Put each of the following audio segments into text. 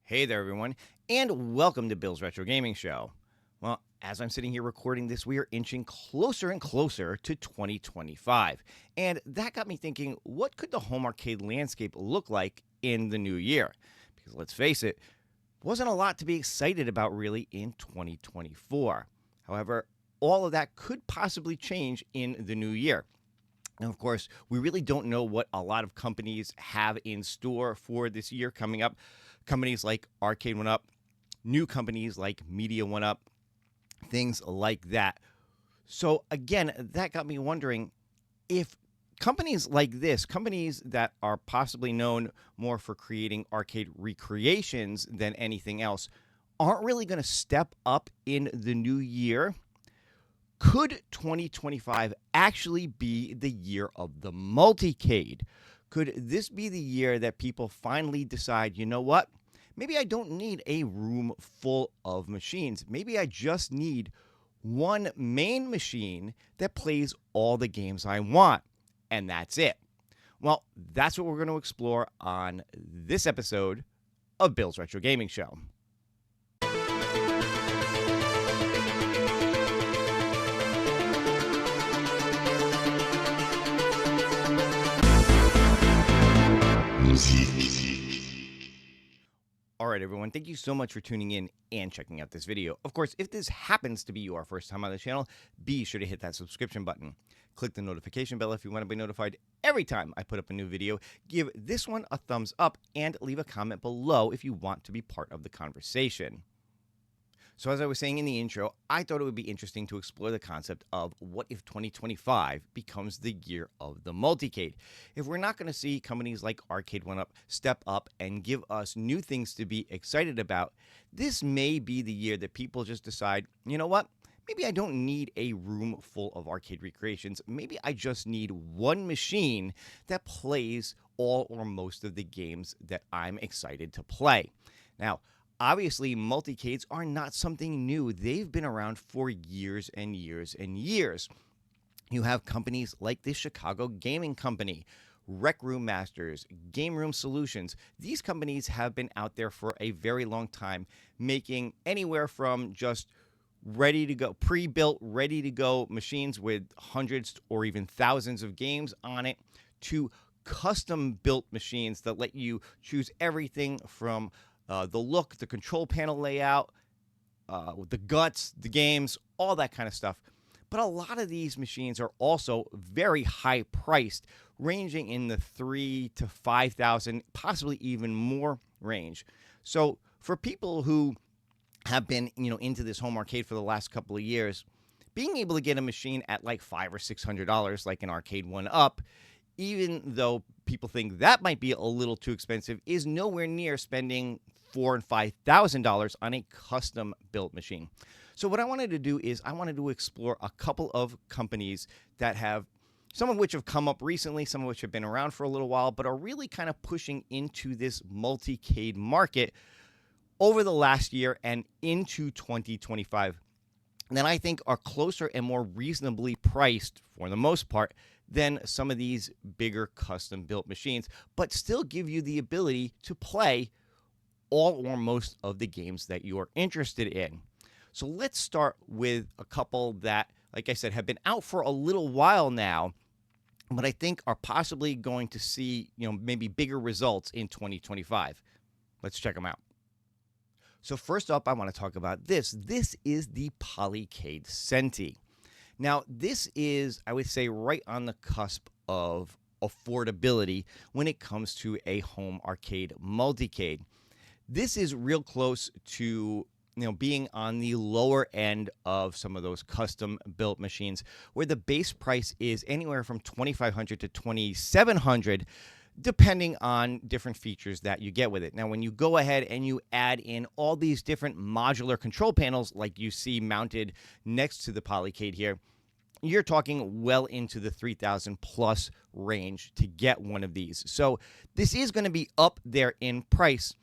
Hey there, everyone, and welcome to Bill's Retro Gaming Show. Well, as I'm sitting here recording this, we are inching closer and closer to 2025. And that got me thinking, what could the home arcade landscape look like in the new year? Because let's face it, wasn't a lot to be excited about really in 2024. However, all of that could possibly change in the new year. And of course, we really don't know what a lot of companies have in store for this year coming up. Companies like Arcade One Up, new companies like Media One Up, things like that. So again, that got me wondering if companies like this, companies that are possibly known more for creating arcade recreations than anything else, aren't really going to step up in the new year. Could 2025 actually be the year of the multicade? Could this be the year that people finally decide, you know what? Maybe I don't need a room full of machines. Maybe I just need one main machine that plays all the games I want, and that's it. Well, that's what we're going to explore on this episode of Bill's Retro Gaming Show. All right, everyone, thank you so much for tuning in and checking out this video. Of course, if this happens to be your first time on the channel, be sure to hit that subscription button. Click the notification bell if you want to be notified every time I put up a new video. Give this one a thumbs up and leave a comment below if you want to be part of the conversation. So as I was saying in the intro, I thought it would be interesting to explore the concept of what if 2025 becomes the year of the multicade. If we're not going to see companies like Arcade One Up step up and give us new things to be excited about, this may be the year that people just decide, you know what? Maybe I don't need a room full of arcade recreations. Maybe I just need one machine that plays all or most of the games that I'm excited to play. Now, obviously, multicades are not something new. They've been around for years and years and years. You have companies like the Chicago Gaming Company, Rec Room Masters, Game Room Solutions. These companies have been out there for a very long time, making anywhere from just ready to go, pre-built, ready to go machines with hundreds or even thousands of games on it to custom built machines that let you choose everything from the look, the control panel layout, the guts, the games, all that kind of stuff. But a lot of these machines are also very high priced, ranging in the $3,000 to $5,000, possibly even more range. So for people who have been, into this home arcade for the last couple of years, being able to get a machine at like $500 or $600, like an Arcade One Up, even though people think that might be a little too expensive, is nowhere near spending $4,000 and $5,000 on a custom built machine. So what I wanted to do is I wanted to explore a couple of companies that have, some of which have come up recently, some of which have been around for a little while, but are really kind of pushing into this multicade market over the last year and into 2025. That I think are closer and more reasonably priced, for the most part, than some of these bigger custom-built machines, but still give you the ability to play all or most of the games that you are interested in. So let's start with a couple that, like I said, have been out for a little while now, but I think are possibly going to see, maybe bigger results in 2025. Let's check them out. So first up, I want to talk about this. This is the Polycade Centi. Now, this is, I would say, right on the cusp of affordability when it comes to a home arcade multicade. This is real close to, being on the lower end of some of those custom-built machines, where the base price is anywhere from $2,500 to $2,700, depending on different features that you get with it. Now, when you go ahead and you add in all these different modular control panels like you see mounted next to the Polycade here, you're talking well into the $3,000 plus range to get one of these. So this is going to be up there in price.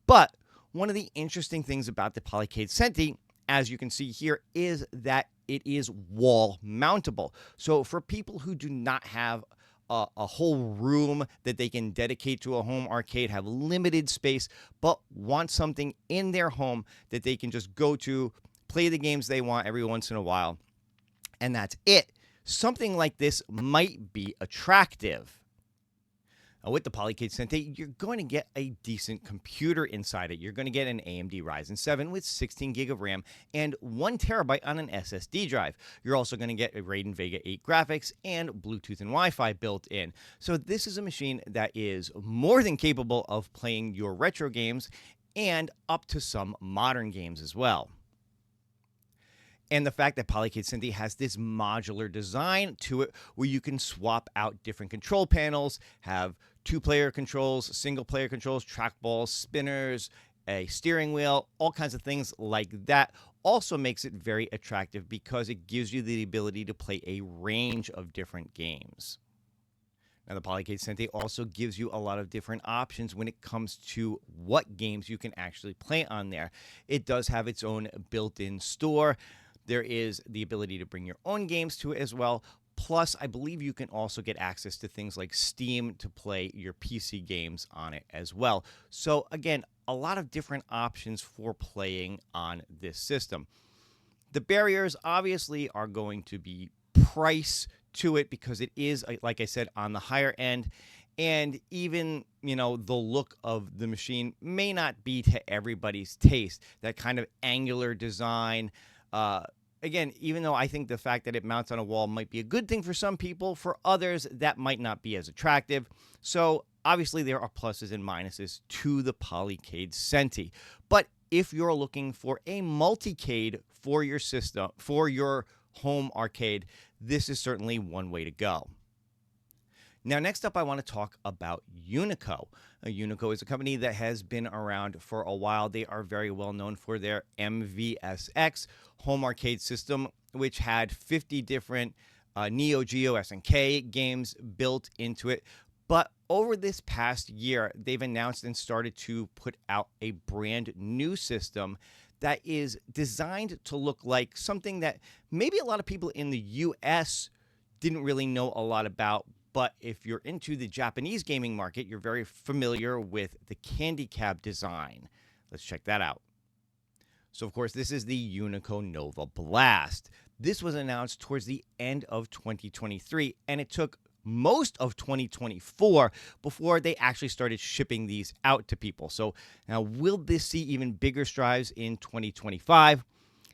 But one of the interesting things about the Polycade Centi, as you can see here, is that it is wall mountable. So for people who do not have a whole room that they can dedicate to a home arcade, have limited space, but want something in their home that they can just go to, play the games they want every once in a while, and that's it. Something like this might be attractive. Now, with the Polycade Sente, you're going to get a decent computer inside it. You're going to get an AMD Ryzen 7 with 16 gig of RAM and 1 terabyte on an SSD drive. You're also going to get a Radeon Vega 8 graphics and Bluetooth and Wi-Fi built in. So this is a machine that is more than capable of playing your retro games and up to some modern games as well. And the fact that Polycade Centi has this modular design to it where you can swap out different control panels, have 2-player controls, single-player controls, trackballs, spinners, a steering wheel, all kinds of things like that, also makes it very attractive because it gives you the ability to play a range of different games. Now, the Polycade Sente also gives you a lot of different options when it comes to what games you can actually play on there. It does have its own built-in store. There is the ability to bring your own games to it as well. Plus, I believe you can also get access to things like Steam to play your PC games on it as well. So again, a lot of different options for playing on this system. The barriers obviously are going to be price to it because it is, like I said, on the higher end. And even, the look of the machine may not be to everybody's taste. That kind of angular design, again, even though I think the fact that it mounts on a wall might be a good thing for some people, for others, that might not be as attractive. So obviously there are pluses and minuses to the Polycade Centi. But if you're looking for a multicade for your system, for your home arcade, this is certainly one way to go. Now, next up, I want to talk about Unico. Unico is a company that has been around for a while. They are very well known for their MVSX home arcade system, which had 50 different Neo Geo SNK games built into it. But over this past year, they've announced and started to put out a brand new system that is designed to look like something that maybe a lot of people in the US didn't really know a lot about. But if you're into the Japanese gaming market, you're very familiar with the candy cab design. Let's check that out. So, of course, this is the Unico Nova Blast. This was announced towards the end of 2023, and it took most of 2024 before they actually started shipping these out to people. So now, will this see even bigger strides in 2025?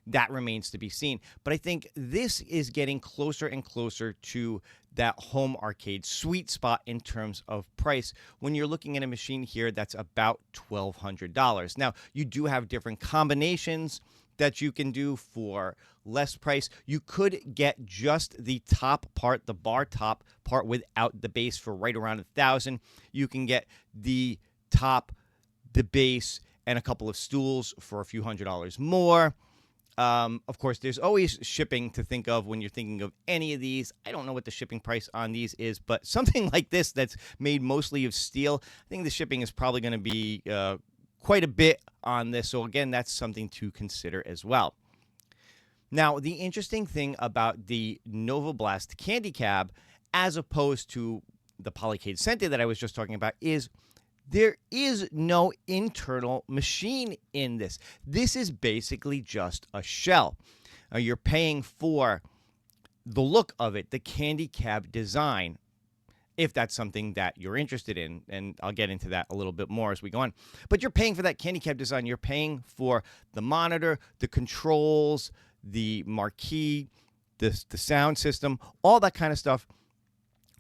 That remains to be seen. But I think this is getting closer and closer to that home arcade sweet spot in terms of price when you're looking at a machine here that's about $1,200. Now, you do have different combinations that you can do for less price. You could get just the top part, the bar top part without the base for right around $1,000. You can get the top, the base, and a couple of stools for a few $100s more. Of course, there's always shipping to think of when you're thinking of any of these. I don't know what the shipping price on these is, but something like this that's made mostly of steel, I think the shipping is probably going to be quite a bit on this. So again, that's something to consider as well. Now, the interesting thing about the Nova Blast Candy Cab, as opposed to the Polycade Centi that I was just talking about, is there is no internal machine in this. This is basically just a shell. You're paying for the look of it, the candy cab design, if that's something that you're interested in. And I'll get into that a little bit more as we go on. But you're paying for that candy cab design. You're paying for the monitor, the controls, the marquee, the sound system, all that kind of stuff,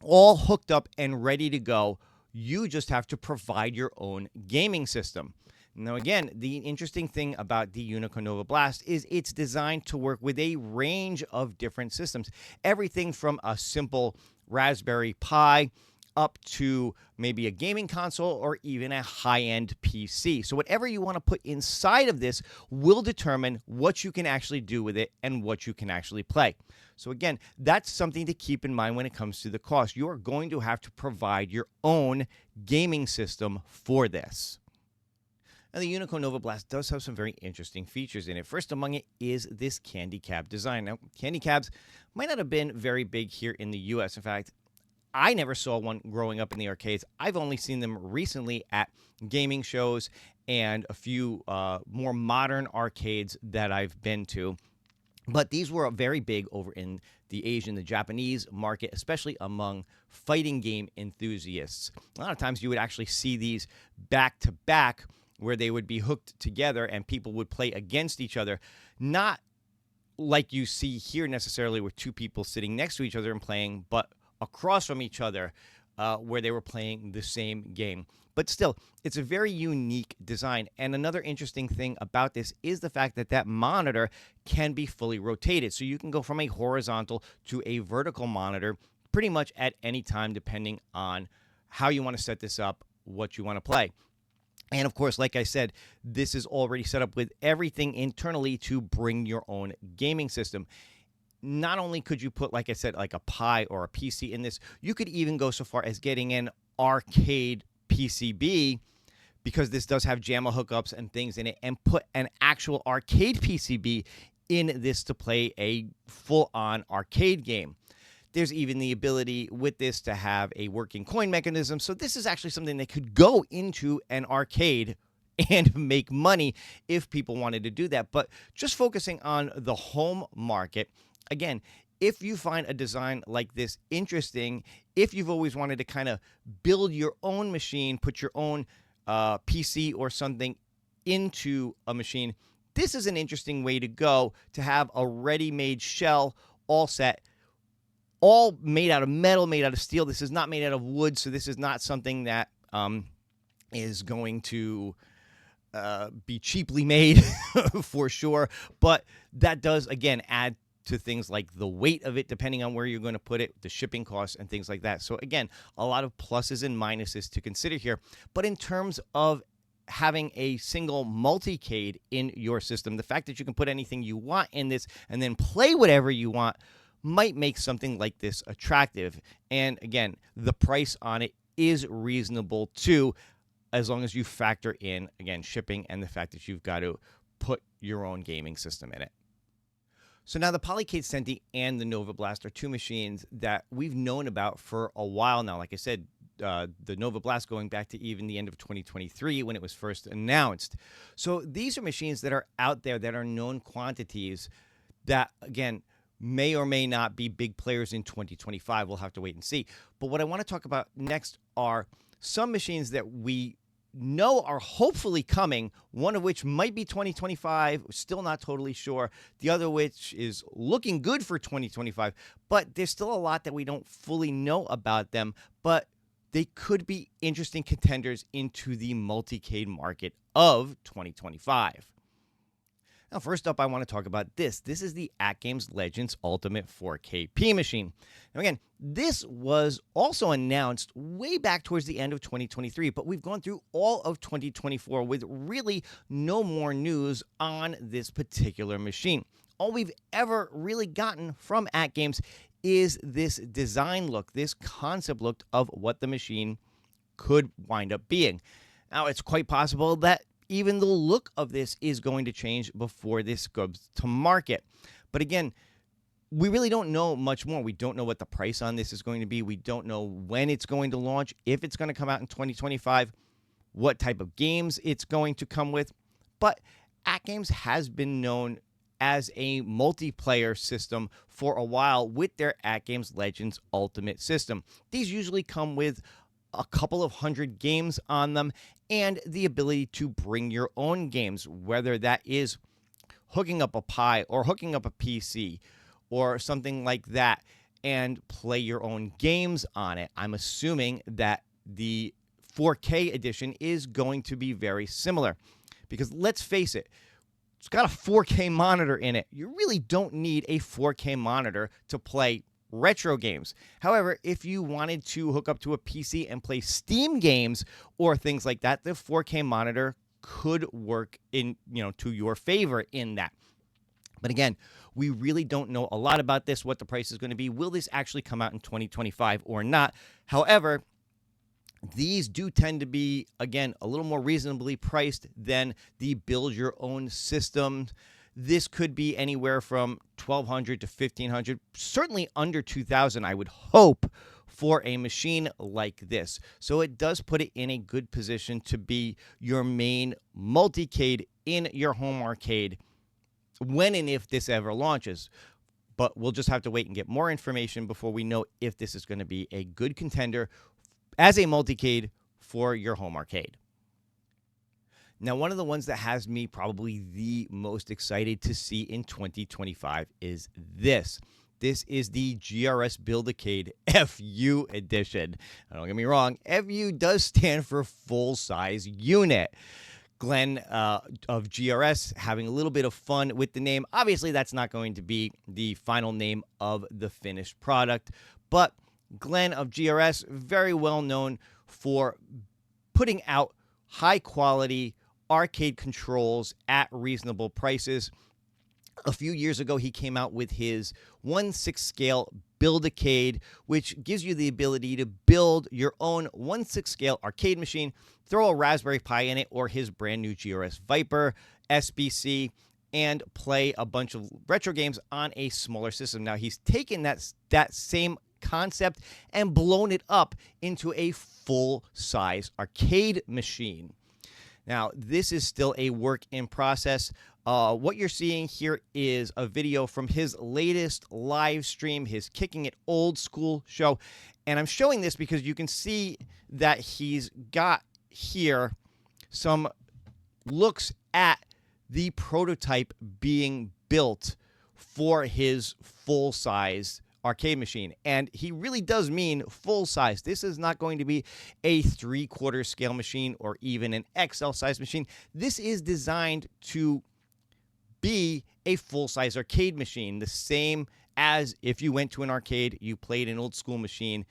all hooked up and ready to go. You just have to provide your own gaming system. Now, again, the interesting thing about the Unico Nova Blast is it's designed to work with a range of different systems. Everything from a simple Raspberry Pi up to maybe a gaming console or even a high-end PC. So whatever you want to put inside of this will determine what you can actually do with it and what you can actually play. So again, that's something to keep in mind when it comes to the cost. You are going to have to provide your own gaming system for this. Now, the Unico Nova Blast does have some very interesting features in it. First among it is this candy cab design. Now, candy cabs might not have been very big here in the U.S. In fact, I never saw one growing up in the arcades. I've only seen them recently at gaming shows and a few more modern arcades that I've been to. But these were very big over in the Asian, the Japanese market, especially among fighting game enthusiasts. A lot of times you would actually see these back to back where they would be hooked together and people would play against each other. Not like you see here necessarily with two people sitting next to each other and playing, but across from each other where they were playing the same game. But still, it's a very unique design. And another interesting thing about this is the fact that that monitor can be fully rotated. So you can go from a horizontal to a vertical monitor pretty much at any time, depending on how you want to set this up, what you want to play. And of course, like I said, this is already set up with everything internally to bring your own gaming system. Not only could you put, like I said, like a Pi or a PC in this, you could even go so far as getting an arcade PCB, because this does have JAMA hookups and things in it, and put an actual arcade PCB in this to play a full-on arcade game. There's even the ability with this to have a working coin mechanism. So this is actually something that could go into an arcade and make money if people wanted to do that. But just focusing on the home market, again, if you find a design like this interesting, if you've always wanted to kind of build your own machine, put your own PC or something into a machine, this is an interesting way to go, to have a ready-made shell all set, all made out of metal, made out of steel. This is not made out of wood, so this is not something that is going to be cheaply made for sure. But that does, again, add to things like the weight of it, depending on where you're going to put it, the shipping costs and things like that. So again, a lot of pluses and minuses to consider here. But in terms of having a single multicade in your system, the fact that you can put anything you want in this and then play whatever you want might make something like this attractive. And again, the price on it is reasonable too, as long as you factor in, again, shipping and the fact that you've got to put your own gaming system in it. So now the Polycade Centi and the Nova Blast are two machines that we've known about for a while now. Like I said, the Nova Blast going back to even the end of 2023 when it was first announced. So these are machines that are out there that are known quantities that, again, may or may not be big players in 2025. We'll have to wait and see. But what I want to talk about next are some machines that we know are hopefully coming, one of which might be 2025, still not totally sure. The other which is looking good for 2025, but there's still a lot that we don't fully know about them, but they could be interesting contenders into the multicade market of 2025. Now, first up, I want to talk about this. This is the AtGames Legends Ultimate 4KP machine. Now, again, this was also announced way back towards the end of 2023, but we've gone through all of 2024 with really no more news on this particular machine. All we've ever really gotten from AtGames is this design look, this concept look of what the machine could wind up being. Now, it's quite possible that even the look of this is going to change before this goes to market. But again, we really don't know much more. We don't know what the price on this is going to be. We don't know when it's going to launch, if it's going to come out in 2025, what type of games it's going to come with. But AtGames has been known as a multiplayer system for a while with their AtGames Legends Ultimate system. These usually come with a couple of hundred games on them and the ability to bring your own games, whether that is hooking up a Pi or hooking up a PC or something like that, and play your own games on it. I'm assuming that the 4K edition is going to be very similar, because let's face it, it's got a 4K monitor in it. You really don't need a 4K monitor to play retro games. However, if you wanted to hook up to a PC and play Steam games or things like that, the 4K monitor could work in, to your favor in that. But again, we really don't know a lot about this, what the price is going to be. Will this actually come out in 2025 or not? However, these do tend to be, again, a little more reasonably priced than the build your own system. This could be anywhere from $1,200 to $1,500, certainly under $2,000, I would hope, for a machine like this. So it does put it in a good position to be your main multicade in your home arcade when and if this ever launches. But we'll just have to wait and get more information before we know if this is going to be a good contender as a multicade for your home arcade. Now, one of the ones that has me probably the most excited to see in 2025 is this. This is the GRS Buildicade FU edition. Don't get me wrong, FU does stand for full-size unit. Glen of GRS having a little bit of fun with the name. Obviously, that's not going to be the final name of the finished product, but Glen of GRS, very well known for putting out high-quality arcade controls at reasonable prices. A few years ago, he came out with his 1/6 scale Buildicade, which gives you the ability to build your own 1/6 scale arcade machine, throw a Raspberry Pi in it or his brand new GRS Viper SBC, and play a bunch of retro games on a smaller system. Now, he's taken that same concept and blown it up into a full-size arcade machine. Now, this is still a work in process. What you're seeing here is a video from his latest live stream, his Kicking It Old School show. And I'm showing this because you can see that he's got here some looks at the prototype being built for his full-size arcade machine. And he really does mean full size. This is not going to be a 3/4 scale machine or even an XL size machine. This is designed to be a full-size arcade machine, the same as if you went to an arcade, you played an old school machine.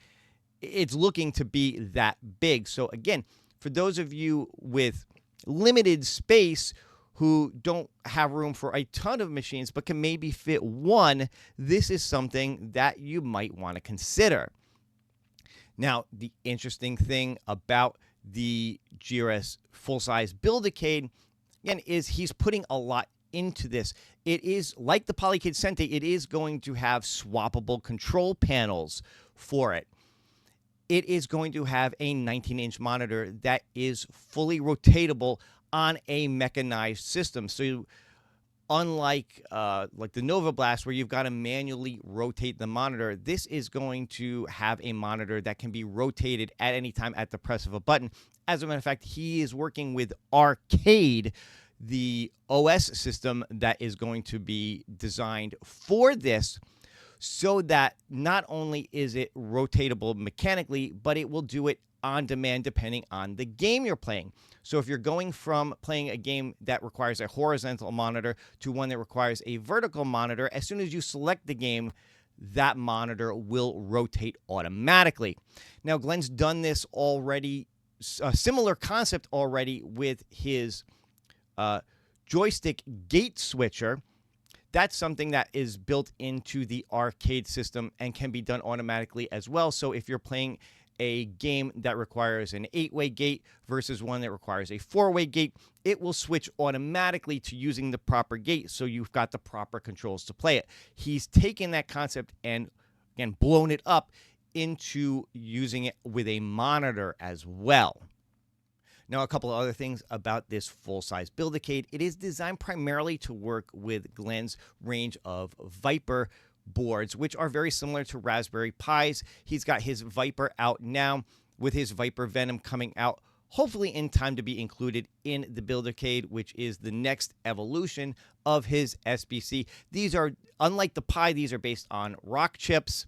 It's looking to be that big. So again, for those of you with limited space who don't have room for a ton of machines but can maybe fit one, this is something that you might want to consider. Now, the interesting thing about the GRS full-size Buildicade, again, is he's putting a lot into this. It is like the Polycade Sente, it is going to have swappable control panels for it. It is going to have a 19-inch monitor that is fully rotatable on a mechanized system. So unlike like the Nova Blast, where you've got to manually rotate the monitor, this is going to have a monitor that can be rotated at any time at the press of a button. As a matter of fact, he is working with Arcade, the OS system that is going to be designed for this, so that not only is it rotatable mechanically, but it will do it on demand depending on the game you're playing. So if you're going from playing a game that requires a horizontal monitor to one that requires a vertical monitor, as soon as you select the game, that monitor will rotate automatically. Now, Glen's done this already, a similar concept already with his joystick gate switcher. That's something that is built into the arcade system and can be done automatically as well. So if you're playing a game that requires an 8-way gate versus one that requires a 4-way gate, it will switch automatically to using the proper gate, so you've got the proper controls to play it. He's taken that concept and, again, blown it up into using it with a monitor as well. Now, a couple of other things about this full-size Buildicade. It is designed primarily to work with Glen's range of Viper boards, which are very similar to Raspberry Pis. He's got his Viper out now, with his Viper Venom coming out hopefully in time to be included in the Buildicade, which is the next evolution of his SBC. These are, unlike the Pi, these are based on rock chips,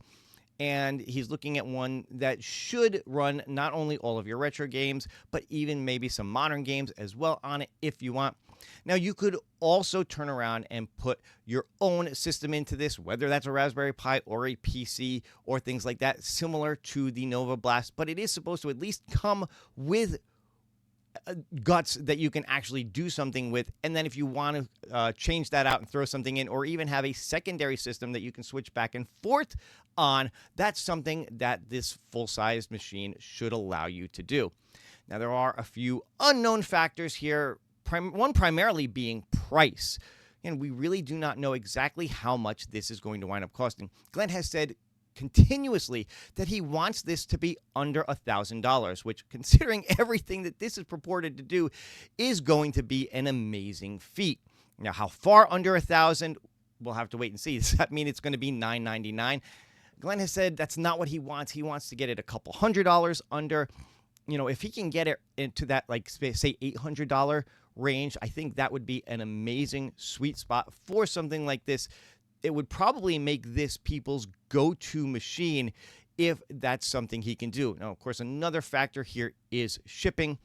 and he's looking at one that should run not only all of your retro games, but even maybe some modern games as well on it if you want. Now, you could also turn around and put your own system into this, whether that's a Raspberry Pi or a PC or things like that, similar to the Nova Blast, but it is supposed to at least come with guts that you can actually do something with. And then if you want to change that out and throw something in, or even have a secondary system that you can switch back and forth on, that's something that this full-sized machine should allow you to do. Now, there are a few unknown factors here, one primarily being price. And we really do not know exactly how much this is going to wind up costing. Glen has said continuously that he wants this to be under $1,000, which, considering everything that this is purported to do, is going to be an amazing feat. Now, how far under 1,000? We'll have to wait and see. Does that mean it's going to be $999? Glen has said that's not what he wants. He wants to get it a couple $100 under. You know, if he can get it into that, like, say, $800 range, I think that would be an amazing sweet spot for something like this. It would probably make this people's go-to machine if that's something he can do. Now, of course, another factor here is shipping.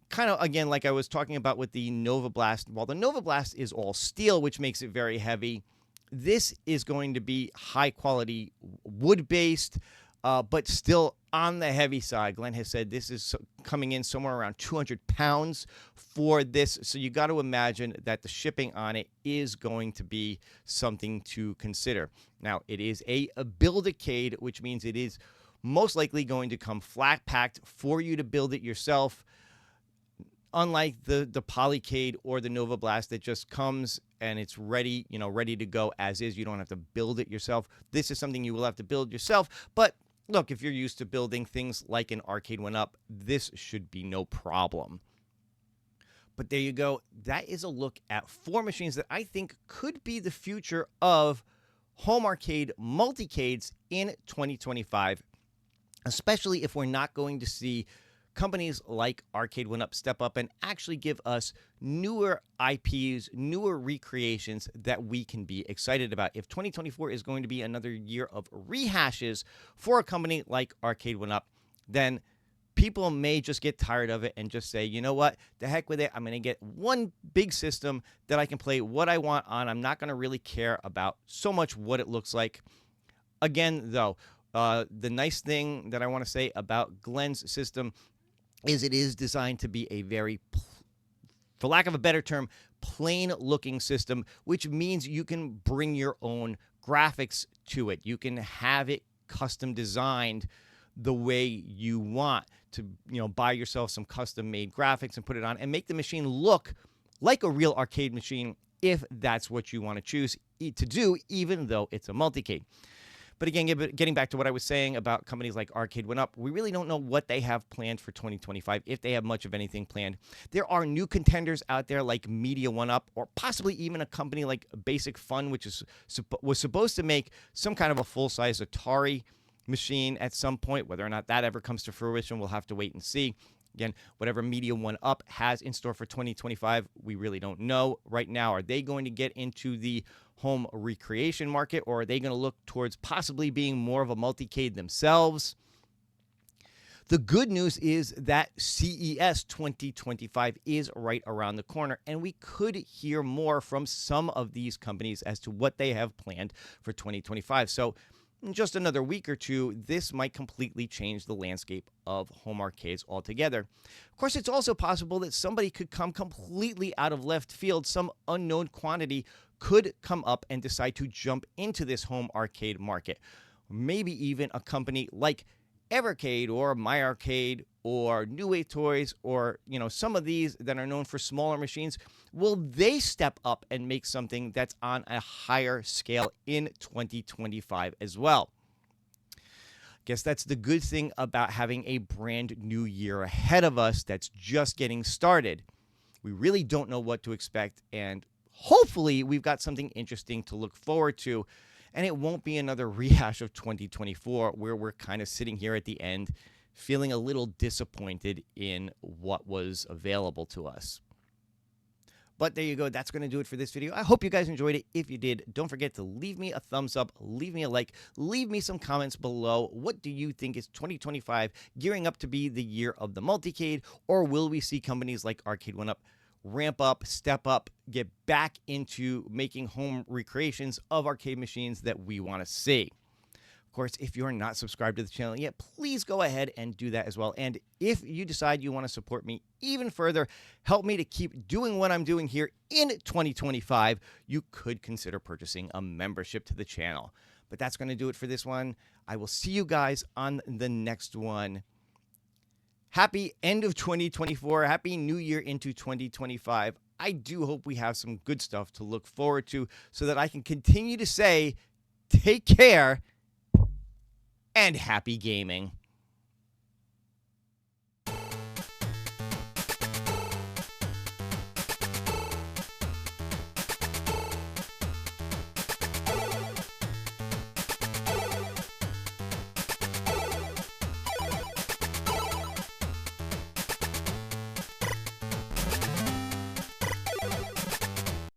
Kind of, again, like I was talking about with the Nova Blast. While the Nova Blast is all steel, which makes it very heavy, this is going to be high-quality wood-based, but still on the heavy side. Glen has said this is coming in somewhere around 200 pounds for this. So you got to imagine that the shipping on it is going to be something to consider. Now, it is a build-a-cade, which means it is most likely going to come flat-packed for you to build it yourself. Unlike the Polycade or the Nova Blast that just comes and it's ready, ready to go as is. You don't have to build it yourself. This is something you will have to build yourself. But look, if you're used to building things like an Arcade 1-Up, this should be no problem. But there you go. That is a look at 4 machines that I think could be the future of home arcade multicades in 2025, especially if we're not going to see companies like Arcade 1-Up step up and actually give us newer IPs, newer recreations that we can be excited about. If 2024 is going to be another year of rehashes for a company like Arcade 1-Up, then people may just get tired of it and just say, you know what, the heck with it. I'm going to get one big system that I can play what I want on. I'm not going to really care about so much what it looks like. Again, though, the nice thing that I want to say about Glen's system is it is designed to be a very, for lack of a better term, plain-looking system, which means you can bring your own graphics to it. You can have it custom designed the way you want to, buy yourself some custom-made graphics and put it on and make the machine look like a real arcade machine if that's what you want to choose to do, even though it's a multicade. But again, getting back to what I was saying about companies like Arcade 1-Up, we really don't know what they have planned for 2025, if they have much of anything planned. There are new contenders out there like Media 1-Up, or possibly even a company like Basic Fun, which was supposed to make some kind of a full-size Atari machine at some point. Whether or not that ever comes to fruition, we'll have to wait and see. Again, whatever Media 1-Up has in store for 2025, we really don't know right now. Are they going to get into the home recreation market, or are they going to look towards possibly being more of a multicade themselves? The good news is that CES 2025 is right around the corner, and we could hear more from some of these companies as to what they have planned for 2025. So in just another week or two, this might completely change the landscape of home arcades altogether. Of course, it's also possible that somebody could come completely out of left field. Some unknown quantity could come up and decide to jump into this home arcade market. Maybe even a company like Evercade or MyArcade or New Wave Toys, or some of these that are known for smaller machines. Will they step up and make something that's on a higher scale in 2025 as well? Guess that's the good thing about having a brand new year ahead of us that's just getting started. We really don't know what to expect, and hopefully we've got something interesting to look forward to, and it won't be another rehash of 2024 where we're kind of sitting here at the end feeling a little disappointed in what was available to us. But there you go. That's going to do it for this video. I hope you guys enjoyed it. If you did, don't forget to leave me a thumbs up, leave me a like, leave me some comments below. What do you think is 2025 gearing up to be the year of the multicade, or will we see companies like Arcade 1-Up ramp up, step up, get back into making home recreations of arcade machines that we want to see? Of course, if you're not subscribed to the channel yet, please go ahead and do that as well. And if you decide you want to support me even further, help me to keep doing what I'm doing here in 2025, you could consider purchasing a membership to the channel. But that's going to do it for this one. I will see you guys on the next one. Happy end of 2024. Happy New Year into 2025. I do hope we have some good stuff to look forward to so that I can continue to say, take care and happy gaming.